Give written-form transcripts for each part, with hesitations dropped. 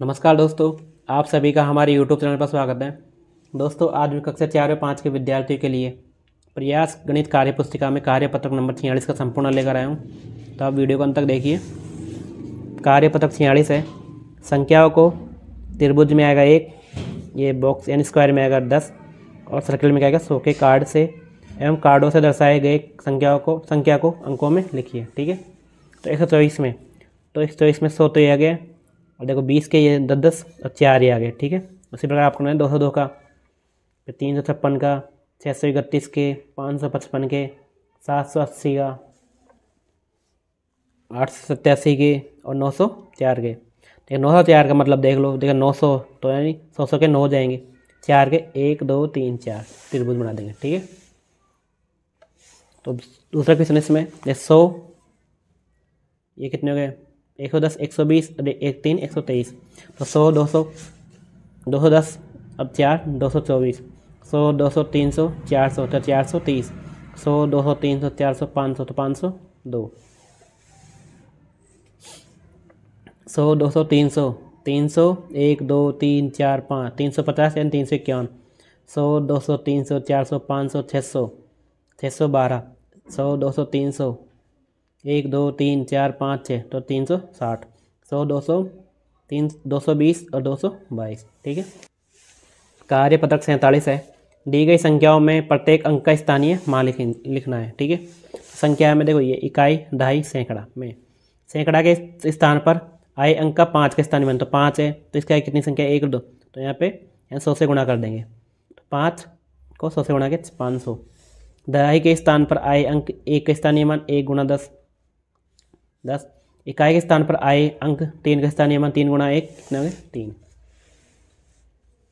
नमस्कार दोस्तों, आप सभी का हमारे यूट्यूब चैनल पर स्वागत है। दोस्तों, आज मैं कक्षा 4 और 5 के विद्यार्थियों के लिए प्रयास गणित कार्य पुस्तिका में कार्यपत्रक नंबर 46 का संपूर्ण लेकर आया हूँ। तो आप वीडियो को अंत तक देखिए। कार्यपत्रक 46 है। संख्याओं को त्रिभुज में आएगा 1, ये बॉक्स यानी स्क्वायर में आएगा 10 और सर्कल में आएगा 100 के कार्ड से एवं कार्डों से दर्शाए गए संख्या को अंकों में लिखिए। ठीक है। तो 124 में 100 तो ये आ गया और देखो 20 के ये 10 और 4 ये आ गए। ठीक है। उसी प्रकार आपको 202 का, फिर 356 का, 631 के, 555 के, 780 का, 887 के और 904 के। देखो 904 का मतलब देख लो, देखो 900 तो यानी 100 के 9 जाएंगे, 4 के 1 2 3 4 त्रिभुज बना देंगे। ठीक है। तो दूसरा क्वेश्चन इसमें 100, ये कितने हो गए 110, 120, 103, 123। तो 100, 200, 210, अब 4, 224, 100, 200, 300, 400 तो 430, 100, 200, 300, 400, 500 तो 502, 100, 200, 300, 300, 1 2 3 4 5, 350 यानी 351, 100, 200, 300, 400, 500, 600, 612, 100, 200, 300, 1 2 3 4 5 6 तो 360, 100, 200, 220 और 222। ठीक है। कार्यपत्रक 47 है। दी गई संख्याओं में प्रत्येक अंक का स्थानीय मान लिखना है। ठीक है। संख्या में देखो ये इकाई, दहाई, सैकड़ा में सैकड़ा के स्थान पर आए अंक का 5 के स्थानीय मान, तो 5 है तो इसका कितनी संख्या 1 2, तो यहाँ पे 100 से गुणा कर देंगे। तो 5 को 100 से गुणा के 500। दहाई के स्थान पर आए अंक 1 का स्थानीय मान 1 गुणा 10, 10। इकाई के स्थान पर आए अंक 3 का स्थानीय मान 3 गुणा 1 कितना हो गया 3।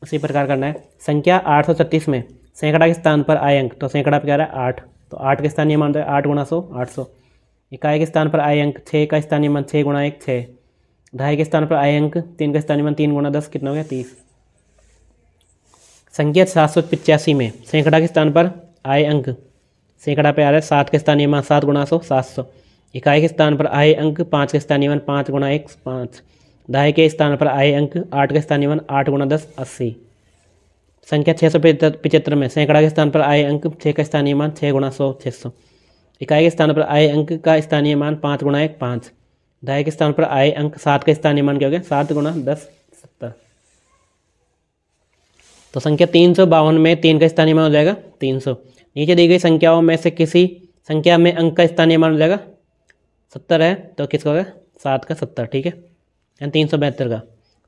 उसी प्रकार करना है। संख्या 836 में सैकड़ा के स्थान पर आए अंक, तो सैकड़ा पे क्या रहा है 8, तो 8 के स्थानीय मान 8 गुणा 100 800। इकाई के स्थान पर आए अंक 6 का स्थानीय मान 6 गुणा 1 6। ढाई के स्थान पर आए अंक 3 का स्थानीय मान 3 गुणा 10 कितना हो गया 30। संख्या 785 में सैकड़ा के स्थान पर आए अंक, सैकड़ा पे आ रहा है 7 के स्थानीय मान 7 गुणा 100 700। इकाई के स्थान पर आए अंक 5 के स्थानीय मान 5 गुणा 1 5। दहाई के स्थान पर आए अंक 8 के स्थानीय मान 8 गुणा 10 80। संख्या 675 में सैकड़ा के स्थान पर आए अंक 6 का स्थानीय मान 6 गुणा 100 600। इकाई के स्थान पर आए अंक का स्थानीय मान 5 गुणा 1 5। दहाई के स्थान पर आए अंक 7 का स्थानीय मान क्या हो गया 7 गुणा 10 70। तो संख्या 352 में 3 का स्थानीय मान हो जाएगा 300। नीचे दी गई संख्याओं में से किसी संख्या में अंक का स्थानीय मान हो जाएगा 70 है, तो किसका होगा 7 का 70। ठीक है, यानी 372 का।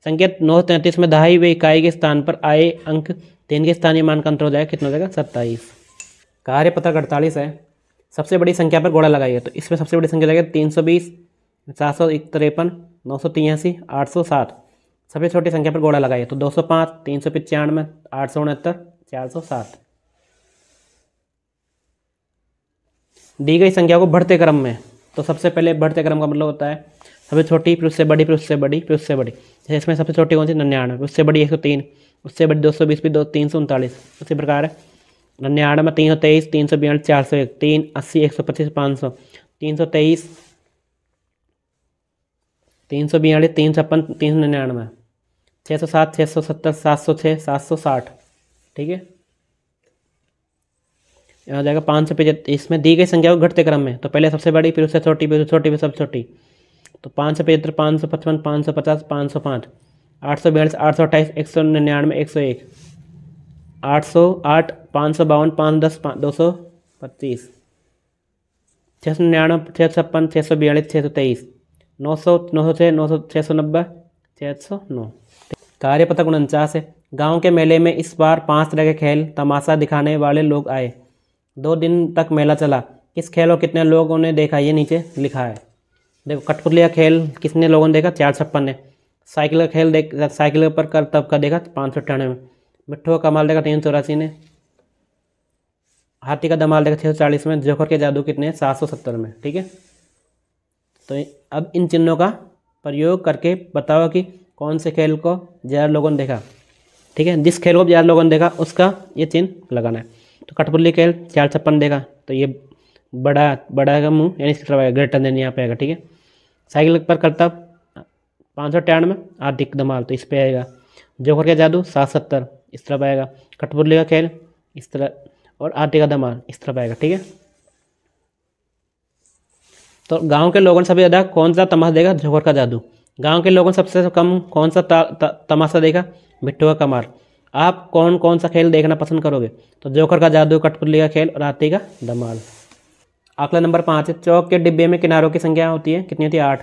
संख्या 933 में दहाई व इकाई के स्थान पर आए अंक 3 के स्थानीय मान का अंतर हो जाएगा कितना हो जाएगा 27। कार्यपत्रक 48 है। सबसे बड़ी संख्या पर घोड़ा लगाइए। तो इसमें सबसे बड़ी संख्या लगेगा 320, 753, 983, 860। सबसे छोटी संख्या पर घोड़ा लगाइए। तो 205, 395, 869, 407। दी गई संख्या को बढ़ते क्रम में, तो सबसे पहले बढ़ते क्रम का मतलब होता है सबसे छोटी फिर उससे बड़ी फिर उससे बड़ी फिर उससे बड़ी। जैसे इसमें सबसे छोटी कौन सी 99, उससे बड़ी 103, उससे बड़ी 220 भी 339। उसी प्रकार है 99, 323, 342, 401, 380, 125, 500, 323, 342, 356, 399, 607, 670, 706, 760। ठीक है, यहाँ हो जाएगा 575। इसमें दी गई संख्या को घटते क्रम में, तो पहले सबसे बड़ी फिर उससे छोटी फिर छोटी फिर सबसे छोटी। तो 575, 555, 550, 505, 842, 828, 199, 101, 808, 552, 510, 225, 699, 656, 642, 623, 900, 906, 900, 690, 609। कार्यपत्रक 49 है। गाँव के मेले में इस बार 5 तरह के खेल तमाशा दिखाने वाले लोग आए। 2 दिन तक मेला चला। किस खेल और कितने लोगों ने देखा, ये नीचे लिखा है। देखो कठपुतली का खेल कितने लोगों ने देखा 456 ने। साइकिल का खेल साइकिल पर कर तब का देखा 598 में। मिट्ठू का कमाल देखा 384 ने। हाथी का धमाल देखा 640 में। जोकर के जादू कितने 770 में। ठीक है, तो अब इन चिन्हों का प्रयोग करके बताओ कि कौन से खेल को ज़्यादा लोगों ने देखा। ठीक है, जिस खेल को ज़्यादा लोगों ने देखा उसका ये चिन्ह लगाना है। तो कठपुतली खेल 456 देखा, तो ये बड़ा का मुँह यानी इसकी तरफ आएगा, ग्रेटर देन यहाँ पे आएगा। ठीक है, साइकिल पर करतब 598 आर्थिक धमाल तो इस पे आएगा। जोकर का जादू 770 इस तरफ आएगा। कठपुतली का खेल इस तरह, और आर्थिक का धमाल इस तरफ आएगा। ठीक है, तो गांव के लोगों ने सबसे ज़्यादा कौन सा तमाशा देखा? जोकर का जादू। गांव के लोगों ने सबसे कम कौन सा तमाशा देखा? बिट्टू का कमाल। आप कौन कौन सा खेल देखना पसंद करोगे? तो जोकर का जादू, कठपुतली का खेल और हाथी का धमाल। आंकड़ा नंबर 5 है, चौक के डिब्बे में किनारों की संख्या होती है, कितनी होती है? 8।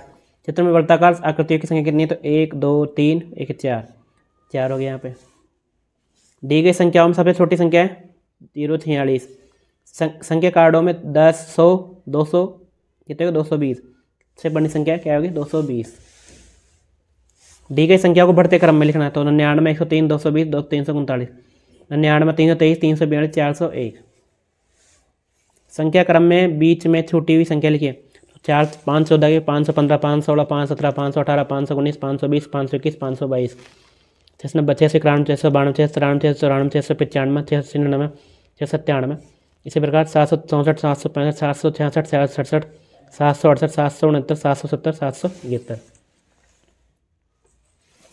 चित्र में वृत्ताकार आकृतियों की संख्या कितनी है? तो 1 2 3 1 4, 4 हो गया यहाँ पे। दी गई संख्याओं में सबसे छोटी संख्या है 046। संख्या कार्डों में 10 100 200 कितने होगा? 220। सबसे बड़ी संख्या क्या होगी? 220। दी गई संख्या को बढ़ते क्रम में लिखना है, तो 99 103 220 339, 99 323 342 401। संख्या क्रम में बीच में छूटी हुई संख्या लिखिए, तो 4 514 के 515 516 517 518 519 520 521 522, 690 691 692 693 694 695 699 697। इसी प्रकार 764 765 766 767 768 769 770 771।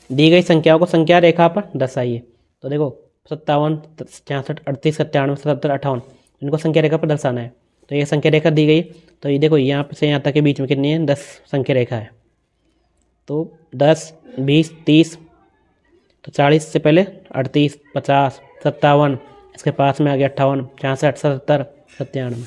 दी गई संख्याओं को संख्या रेखा पर दर्शाइए, तो देखो 57 66 38 97 77 58 इनको संख्या रेखा पर दर्शाना है। तो ये संख्या रेखा दी गई, तो ये देखो यहाँ से यहाँ तक के बीच में कितनी है? 10 संख्या रेखा है। तो 10 20 30, तो 40 से पहले 38 50 57, इसके पास में आ गया 58 66 77 97।